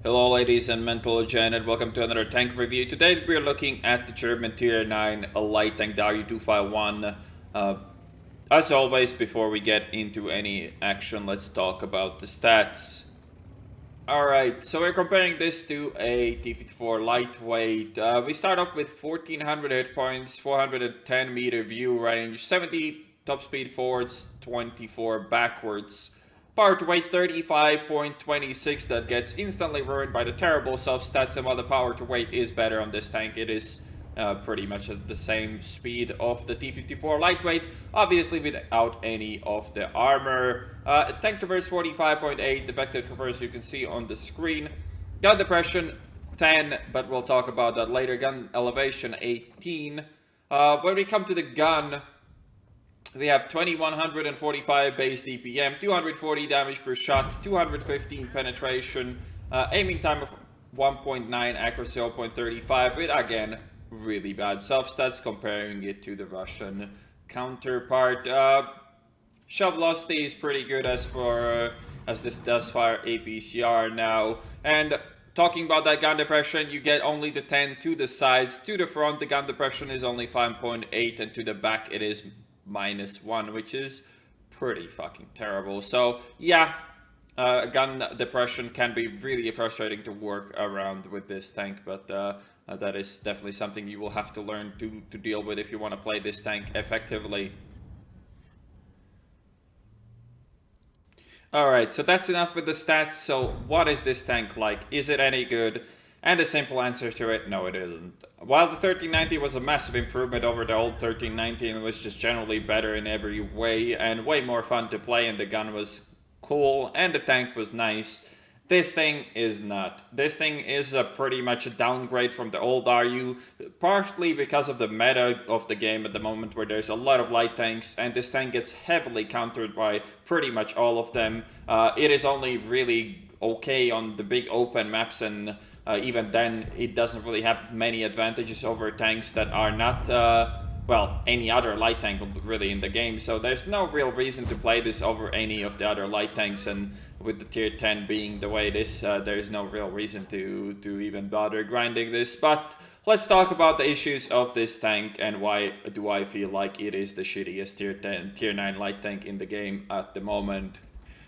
Hello ladies and gentlemen, and welcome to another tank review. Today we're looking at the German Tier 9 light tank RU251. As always, before we get into any action, let's talk about the stats. Alright, so we're comparing this to a T-54 lightweight. We start off with 1400 hit points, 410 meter view range, 70 top speed forwards, 24 backwards. Power to weight 35.26, that gets instantly ruined by the terrible sub-stats, and while the power to weight is better on this tank, it is pretty much at the same speed of the T-54 lightweight, obviously without any of the armor. Tank traverse 45.8, effective traverse you can see on the screen. Gun depression 10, but we'll talk about that later. Gun elevation 18. When we come to the gun, we have 2145 base DPM, 240 damage per shot, 215 penetration, aiming time of 1.9, accuracy 0.35, with again really bad substats comparing it to the Russian counterpart. Shove velocity is pretty good as this does fire APCR now. And talking about that gun depression, you get only the 10 to the sides. To the front, the gun depression is only 5.8, and to the back it is -1, which is pretty fucking terrible. So yeah, gun depression can be really frustrating to work around with this tank, but that is definitely something you will have to learn to deal with if you want to play this tank effectively. Alright, so that's enough with the stats. So what is this tank like? Is it any good? And the simple answer to it, no it isn't. While the 1390 was a massive improvement over the old 1390 and was just generally better in every way and way more fun to play, and the gun was cool and the tank was nice, this thing is not. This thing is pretty much a downgrade from the old RU, partially because of the meta of the game at the moment, where there's a lot of light tanks and this tank gets heavily countered by pretty much all of them. It is only really okay on the big open maps, and even then it doesn't really have many advantages over tanks that are not well, any other light tank really in the game. So there's no real reason to play this over any of the other light tanks, and with the tier 10 being the way it is, there's no real reason to even bother grinding this. But let's talk about the issues of this tank and why do I feel like it is the shittiest tier 9 light tank in the game at the moment.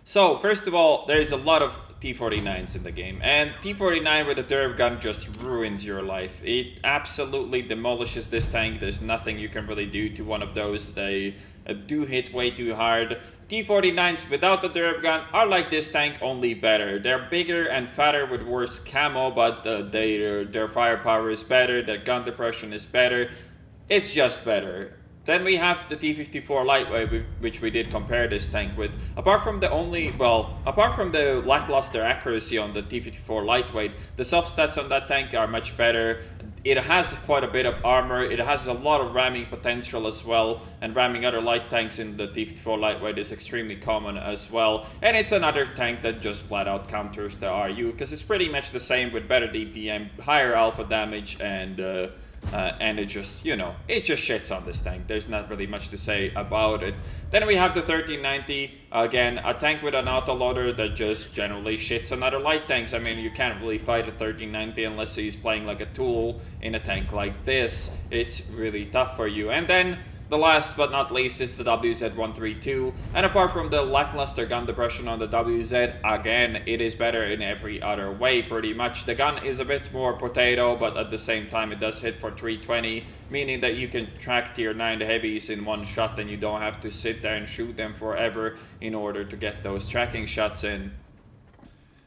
So, first of all, there's a lot of T-49s in the game, and T-49 with a derp gun just ruins your life. It absolutely demolishes this tank. There's nothing you can really do to one of those. They do hit way too hard. T-49s without the derp gun are like this tank, only better. They're bigger and fatter with worse camo, but their firepower is better, their gun depression is better. It's just better. Then we have the T-54 lightweight, which we did compare this tank with. Apart from the lackluster accuracy on the T-54 lightweight, the soft stats on that tank are much better. It has quite a bit of armor, it has a lot of ramming potential as well, and ramming other light tanks in the T-54 lightweight is extremely common as well. And it's another tank that just flat out counters the RU, because it's pretty much the same with better DPM, higher alpha damage, and it just, you know, it just shits on this tank. There's not really much to say about it. Then we have the 1390, again, a tank with an autoloader that just generally shits on other light tanks. I mean, you can't really fight a 1390 unless he's playing like a tool in a tank like this. It's really tough for you. And then the last but not least is the WZ132, and apart from the lackluster gun depression on the WZ, again, it is better in every other way pretty much. The gun is a bit more potato, but at the same time it does hit for 320, meaning that you can track tier 9 heavies in one shot and you don't have to sit there and shoot them forever in order to get those tracking shots in.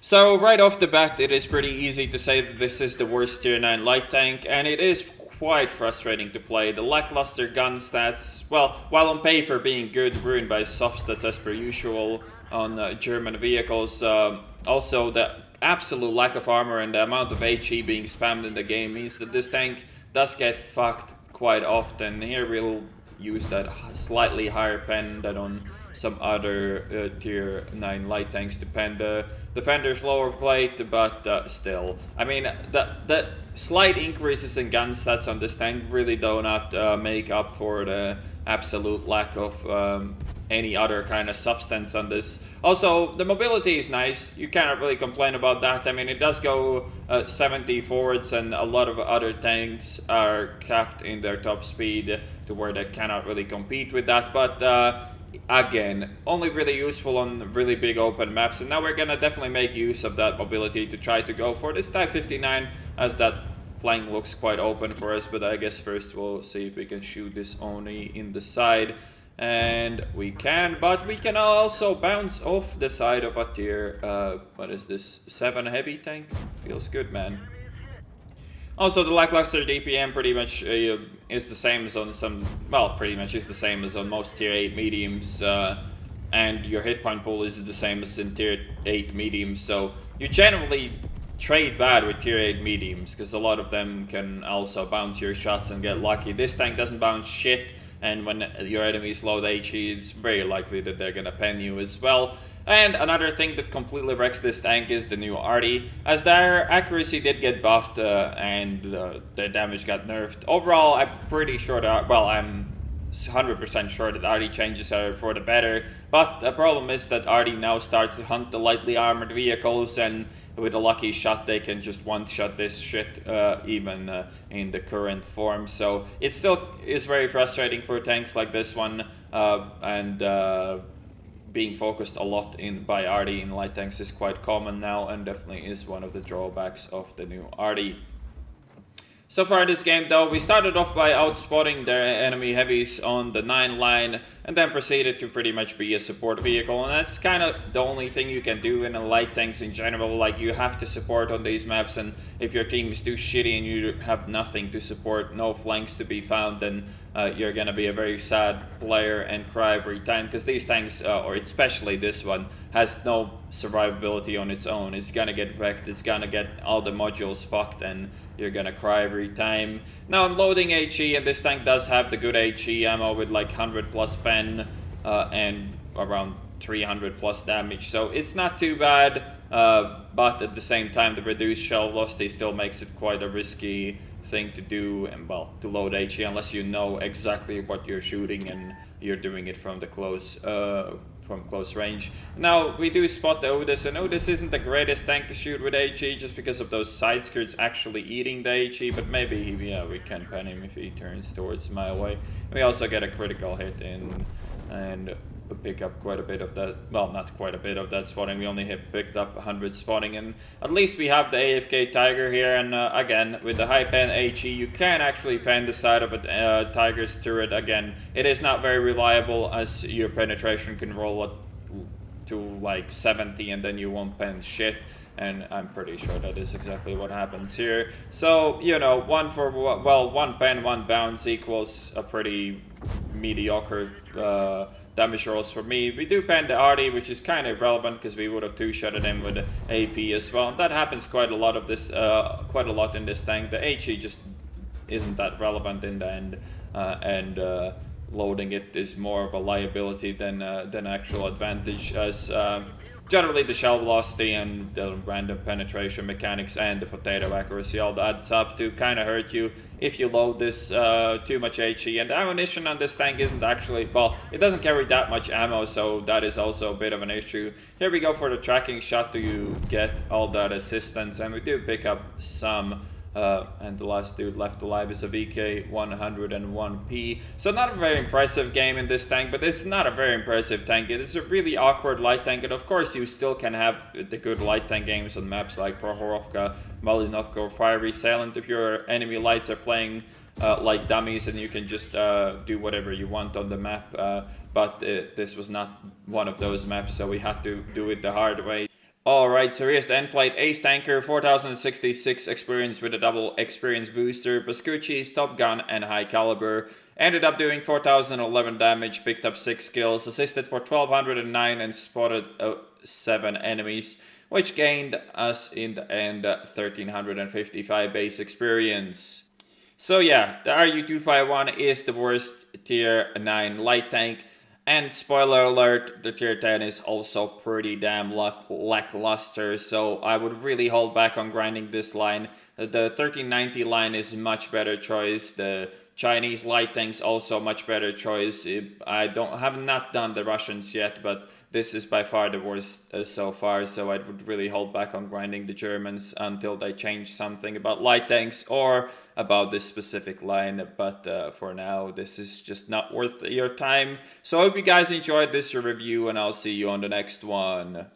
So right off the bat, it is pretty easy to say that this is the worst tier 9 light tank, and it is quite frustrating to play. The lackluster gun stats, well, while on paper being good, ruined by soft stats as per usual on German vehicles. Also, the absolute lack of armor and the amount of HE being spammed in the game means that this tank does get fucked quite often. Here we'll use that slightly higher pen than on some other tier 9 light tanks to pen the defender's lower plate, but still, I mean, the slight increases in gun stats on this tank really do not make up for the absolute lack of any other kind of substance on this. Also, the mobility is nice. You cannot really complain about that. I mean, it does go 70 forwards, and a lot of other tanks are capped in their top speed to where they cannot really compete with that. But again, only really useful on really big open maps, and now we're gonna definitely make use of that mobility to try to go for this Type 59, as that flank looks quite open for us. But I guess first we'll see if we can shoot this only in the side, and we can, but we can also bounce off the side of a tier, what is this, 7 heavy tank? Feels good, man. Also, the lackluster DPM pretty much is the same as on some, well, pretty much is the same as on most tier 8 mediums, and your hit point pool is the same as in tier 8 mediums, so you generally trade bad with tier 8 mediums, because a lot of them can also bounce your shots and get lucky. This tank doesn't bounce shit, and when your enemies load HE, it's very likely that they're gonna pen you as well. And another thing that completely wrecks this tank is the new arty, as their accuracy did get buffed and the damage got nerfed. Overall, I'm pretty sure that, well, I'm 100% sure that arty changes are for the better, but the problem is that arty now starts to hunt the lightly armored vehicles, and with a lucky shot they can just one-shot this shit even in the current form. So it still is very frustrating for tanks like this one, and being focused a lot by arty in light tanks is quite common now, and definitely is one of the drawbacks of the new arty. So far in this game though, we started off by outspotting their enemy heavies on the 9 line, and then proceeded to pretty much be a support vehicle, and that's kind of the only thing you can do in a light tanks in general. Like, you have to support on these maps, and if your team is too shitty and you have nothing to support, no flanks to be found, then you're gonna be a very sad player and cry every time, because these tanks, or especially this one, has no survivability on its own. It's gonna get wrecked, it's gonna get all the modules fucked, and you're gonna cry every time. Now I'm loading HE, and this tank does have the good HE ammo with like 100 plus pen and around 300 plus damage, so it's not too bad, but at the same time the reduced shell velocity still makes it quite a risky thing to do, and well, to load HE unless you know exactly what you're shooting and you're doing it from the close range. Now we do spot the Otis, and Otis isn't the greatest tank to shoot with HE just because of those side skirts actually eating the HE, but maybe yeah, we can pen him if he turns towards my way. We also get a critical hit in and pick up quite a bit of that, well, not quite a bit of that spotting. We only picked up 100 spotting, and at least we have the AFK Tiger here, and again, with the high pen HE, you can actually pen the side of a Tiger's turret. Again, it is not very reliable, as your penetration can roll up to like 70 and then you won't pen shit, and I'm pretty sure that is exactly what happens here. So, you know, one pen, one bounce equals a pretty mediocre damage rolls for me. We do pen the arty, which is kind of irrelevant because we would have two-shotted him with AP as well. That happens quite a lot of this, quite a lot in this tank. The HE just isn't that relevant in the end, and loading it is more of a liability than actual advantage, as generally the shell velocity and the random penetration mechanics and the potato accuracy all adds up to kind of hurt you if you load this too much HE. And the ammunition on this tank isn't actually, well, it doesn't carry that much ammo, so that is also a bit of an issue. Here we go for the tracking shot to get all that assistance, and we do pick up some. And the last dude left alive is a VK101P. So not a very impressive game in this tank, but it's not a very impressive tank. It is a really awkward light tank, and of course you still can have the good light tank games on maps like Prohorovka, Malinovka, or Fiery Salient if your enemy lights are playing like dummies and you can just do whatever you want on the map. But this was not one of those maps, so we had to do it the hard way. Alright, so here's the end plate. Ace Tanker, 4066 experience with a double experience booster, Pascucci's Top Gun and High Caliber. Ended up doing 4011 damage, picked up 6 kills, assisted for 1209 and spotted 7 enemies, which gained us in the end 1355 base experience. So yeah, the RU251 is the worst tier 9 light tank. And spoiler alert, the tier 10 is also pretty damn lackluster, so I would really hold back on grinding this line The 1390 line is a much better choice. The Chinese light tanks also much better choice. I have not done the Russians yet, but this is by far the worst so far, so I would really hold back on grinding the Germans until they change something about light tanks or about this specific line. But for now, this is just not worth your time. So I hope you guys enjoyed this review, and I'll see you on the next one.